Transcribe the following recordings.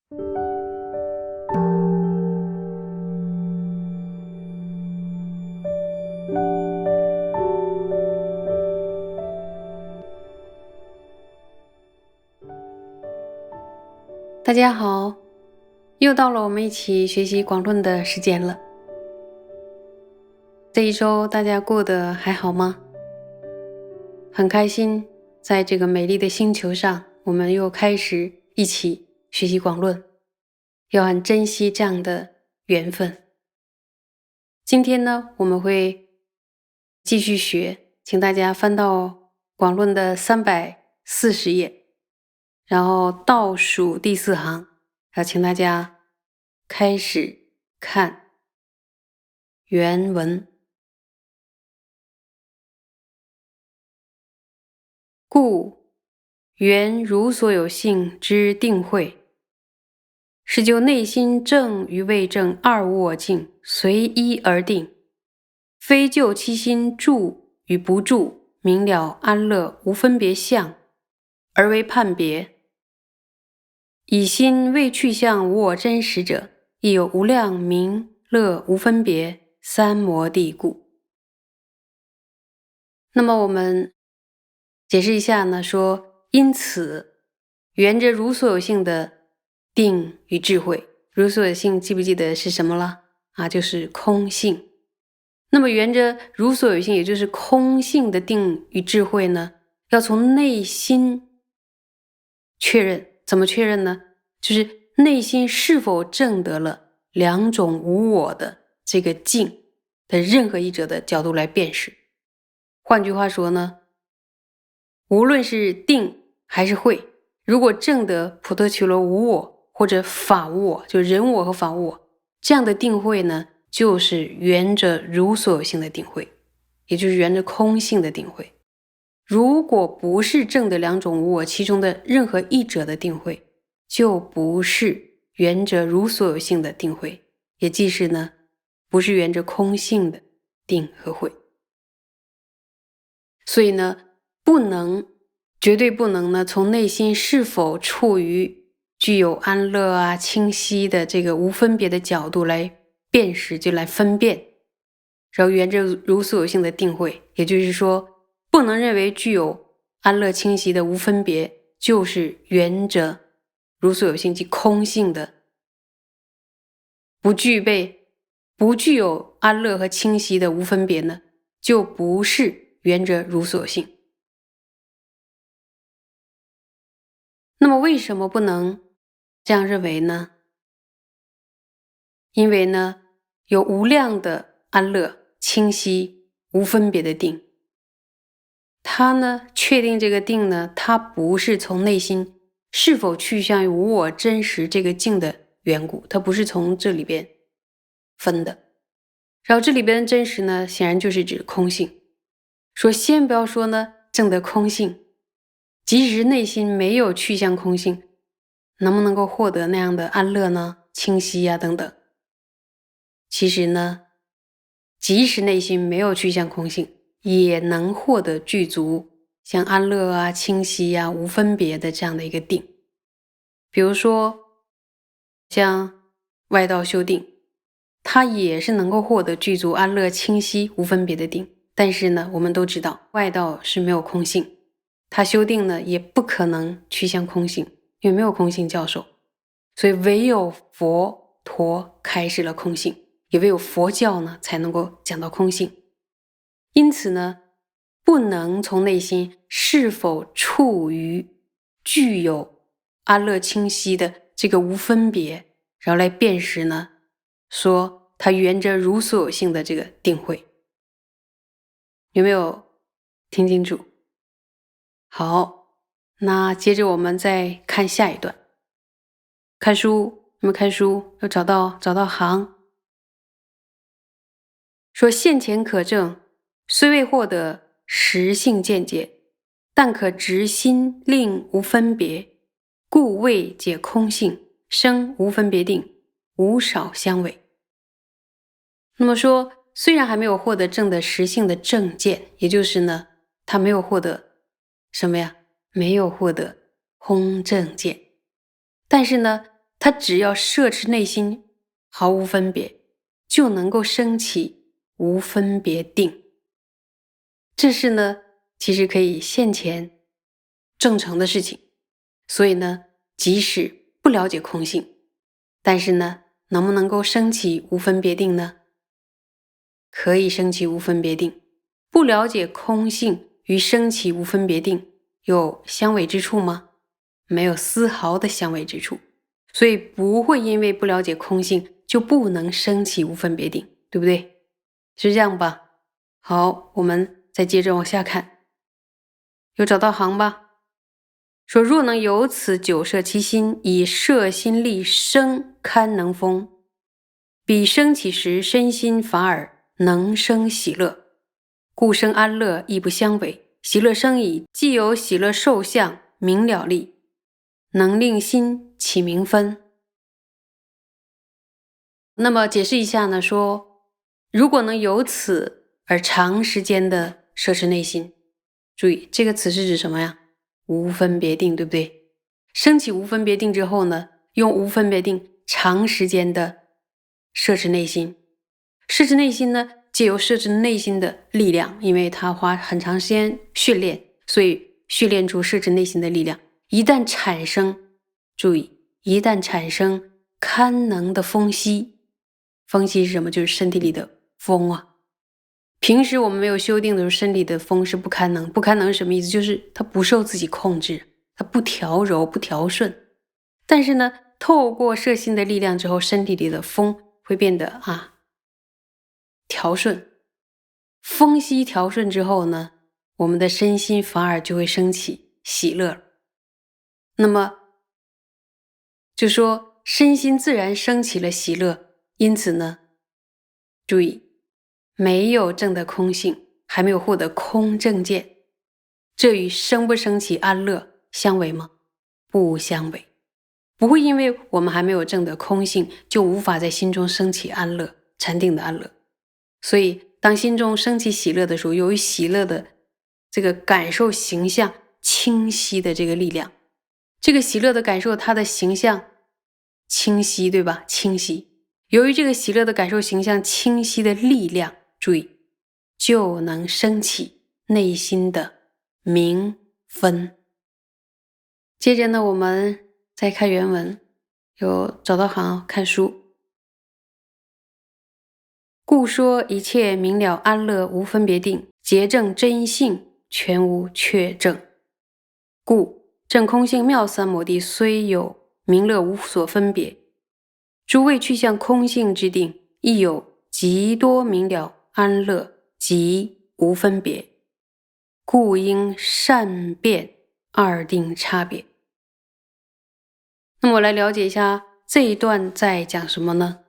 大家好，又到了我们一起学习广论的时间了。这一周大家过得还好吗？很开心，在这个美丽的星球上，我们又开始一起学习广论，要很珍惜这样的缘分。今天呢，我们会继续学，请大家翻到广论的340页，然后倒数第4行，要请大家开始看原文。故原如所有性之定慧，是就内心正与未正二无我境随一而定，非就其心住与不住明了安乐无分别相而为判别。以心未去向无我真实者，亦有无量明乐无分别三摩地故。那么我们解释一下呢，说因此缘着如所有性的定与智慧，如所有性记不记得是什么了就是空性。那么缘着如所有性，也就是空性的定与智慧呢，要从内心确认。怎么确认呢？就是内心是否证得了两种无我的这个境的任何一者的角度来辨识。换句话说呢，无论是定还是慧，如果证得普特耨罗无我或者法无我，就人我和法无我，这样的定慧呢，就是缘着如所有性的定慧，也就是缘着空性的定慧。如果不是证得两种无我其中的任何一者的定慧，就不是缘着如所有性的定慧，也即是呢，不是缘着空性的定和慧。所以呢，绝对不能呢，从内心是否处于具有安乐清晰的这个无分别的角度来辨识，就来分辨，然后缘着如所有性的定慧。也就是说，不能认为具有安乐清晰的无分别就是缘着如所有性即空性的，不具有安乐和清晰的无分别呢，就不是缘着如所有性。那么为什么不能这样认为呢？因为呢，有无量的安乐清晰无分别的定，它呢确定这个定呢，它不是从内心是否趋向于无我真实这个境的缘故，它不是从这里边分的。然后这里边的真实呢，显然就是指空性。说先不要说呢证得空性，即使内心没有去向空性，能不能够获得那样的安乐呢？清晰等等。其实呢，即使内心没有去向空性，也能获得具足像安乐清晰无分别的这样的一个定。比如说像外道修定，它也是能够获得具足安乐清晰无分别的定。但是呢，我们都知道外道是没有空性，他修定呢也不可能趋向空性，因为没有空性教授，所以唯有佛陀开示了空性，也唯有佛教呢才能够讲到空性。因此呢，不能从内心是否处于具有安乐清晰的这个无分别，然后来辨识呢，说它缘着如所有性的这个定慧。有没有听清楚？好，那接着我们再看下一段。看书，有没有看书？要找到行。说现前可证，虽未获得实性见解，但可直心令无分别，故未解空性，生无分别定，无少相违。那么说，虽然还没有获得正的实性的正见，也就是呢，他没有获得什么呀？没有获得空正见。但是呢，它只要摄持内心毫无分别，就能够升起无分别定。这是呢，其实可以现前证成的事情。所以呢，即使不了解空性，但是呢，能不能够升起无分别定呢？可以升起无分别定。不了解空性与升起无分别定有相违之处吗？没有丝毫的相违之处。所以不会因为不了解空性就不能升起无分别定，对不对？是这样吧？好，我们再接着往下看。有找到行吧？说若能由此久摄其心，以摄心力生堪能风，彼生起时身心法尔能生喜乐，故生安乐亦不相违。喜乐生矣，既有喜乐受相明了力，能令心起明分。那么解释一下呢，说如果能由此而长时间的摄持内心，注意这个词是指什么呀？无分别定，对不对？升起无分别定之后呢，用无分别定长时间的摄持内心。摄持内心呢，借由摄持内心的力量，因为它花很长时间训练，所以训练出摄持内心的力量。一旦产生，注意，一旦产生堪能的风息，风息是什么？就是身体里的风啊。平时我们没有修定的时候，身体的风是不堪能。不堪能是什么意思？就是它不受自己控制，它不调柔不调顺。但是呢，透过摄心的力量之后，身体里的风会变得调顺。风息调顺之后呢，我们的身心反而就会升起喜乐。那么就说身心自然升起了喜乐，因此呢，注意没有证得空性，还没有获得空正见，这与生不生起安乐相违吗？不相违。不会因为我们还没有证得空性，就无法在心中升起安乐，禅定的安乐。所以当心中升起喜乐的时候，由于喜乐的这个感受形象清晰的这个力量，这个喜乐的感受它的形象清晰，对吧？清晰。由于这个喜乐的感受形象清晰的力量，注意就能升起内心的明分。接着呢，我们再看原文，有找到行看书。故说一切明了安乐无分别定，结证真性全无确证。故证空性妙三摩地虽有明乐无所分别，诸位去向空性之定，亦有极多明了安乐及无分别，故应善辨二定差别。那么我来了解一下这一段在讲什么呢？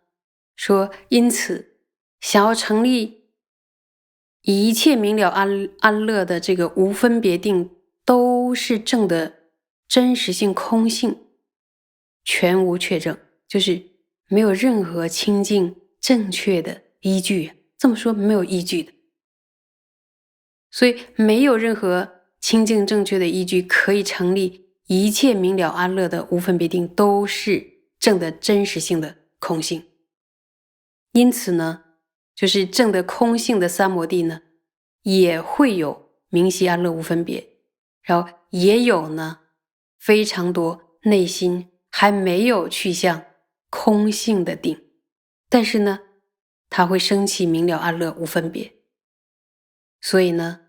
说因此想要成立一切明了安乐的这个无分别定，都是证的真实性空性，全无确证，就是没有任何清净正确的依据。这么说没有依据的，所以没有任何清净正确的依据可以成立一切明了安乐的无分别定，都是证的真实性的空性。因此呢，就是证得空性的三摩地呢，也会有明晰安乐无分别，然后也有呢非常多内心还没有去向空性的定，但是呢它会升起明了安乐无分别。所以呢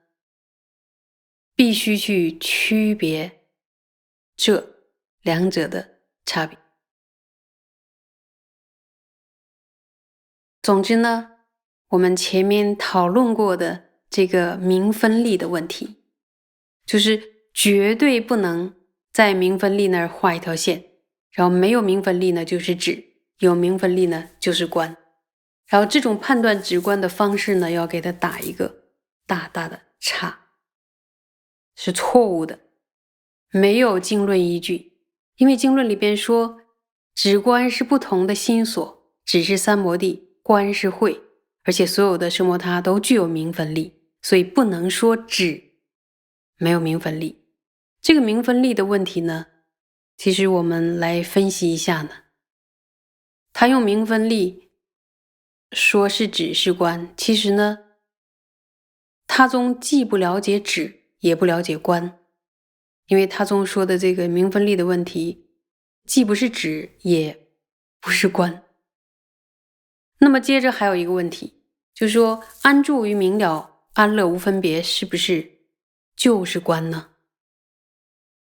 必须去区别这两者的差别。总之呢，我们前面讨论过的这个明分力的问题，就是绝对不能在明分力那儿画一条线，然后没有明分力呢就是指，有明分力呢就是观。然后这种判断直观的方式呢，要给它打一个大大的叉，是错误的，没有经论依据。因为经论里边说，止观是不同的心所，止是三摩地，观是慧，而且所有的奢摩他都具有明分力，所以不能说止没有明分力。这个明分力的问题呢，其实我们来分析一下呢，他用明分立说是止是观，其实呢，他宗既不了解止，也不了解观，因为他宗说的这个明分立的问题，既不是止，也不是观。那么接着还有一个问题，就是说安住于明了安乐无分别，是不是就是观呢？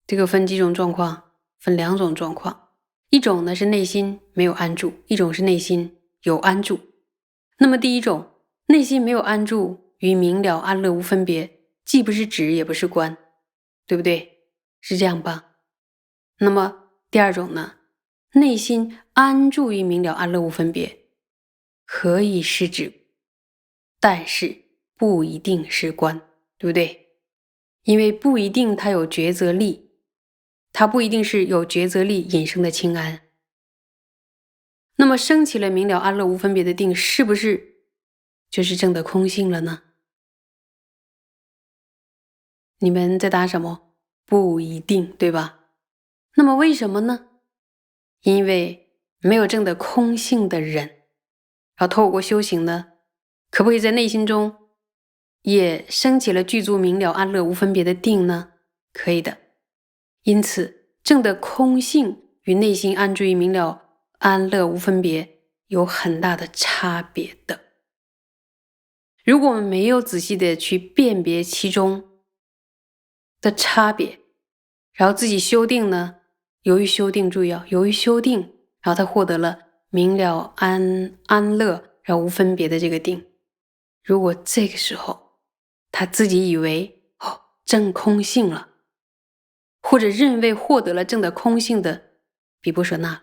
这个分几种状况，分两种状况，一种呢是内心没有安住，一种是内心有安住。那么第一种，内心没有安住于明了安乐无分别，既不是止也不是观，对不对？是这样吧？那么第二种呢，内心安住于明了安乐无分别，可以是止，但是不一定是观，对不对？因为不一定它有抉择力，它不一定是有抉择力引生的清安。那么升起了明了安乐无分别的定，是不是就是证得空性了呢？你们在答什么？不一定，对吧？那么为什么呢？因为没有证得空性的人，然后透过修行呢，可不可以在内心中也升起了具足明了安乐无分别的定呢？可以的。因此证得空性与内心安住于明了安乐无分别有很大的差别的。如果我们没有仔细的去辨别其中的差别，然后自己修定呢，由于修定，注意由于修定，然后他获得了明了安乐然后无分别的这个定。如果这个时候他自己以为证空性了，或者认为获得了证得空性的比波舍那，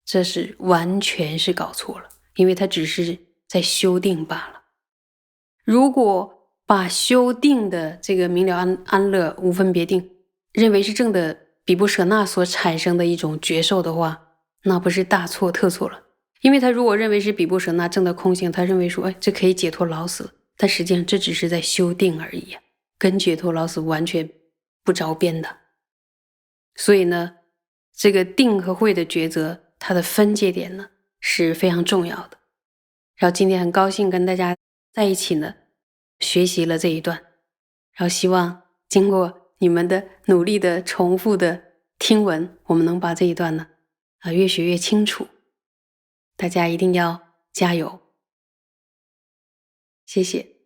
这是完全是搞错了，因为他只是在修定罢了。如果把修定的这个明了安乐无分别定认为是证的比波舍那所产生的一种觉受的话，那不是大错特错了。因为他如果认为是比波舍那证的空性，他认为说这可以解脱老死，但实际上这只是在修定而已，跟解脱老死完全不着边的。所以呢，这个定和慧的抉择，它的分界点呢是非常重要的。然后今天很高兴跟大家在一起呢，学习了这一段，然后希望经过你们的努力的重复的听闻，我们能把这一段呢越学越清楚。大家一定要加油，谢谢。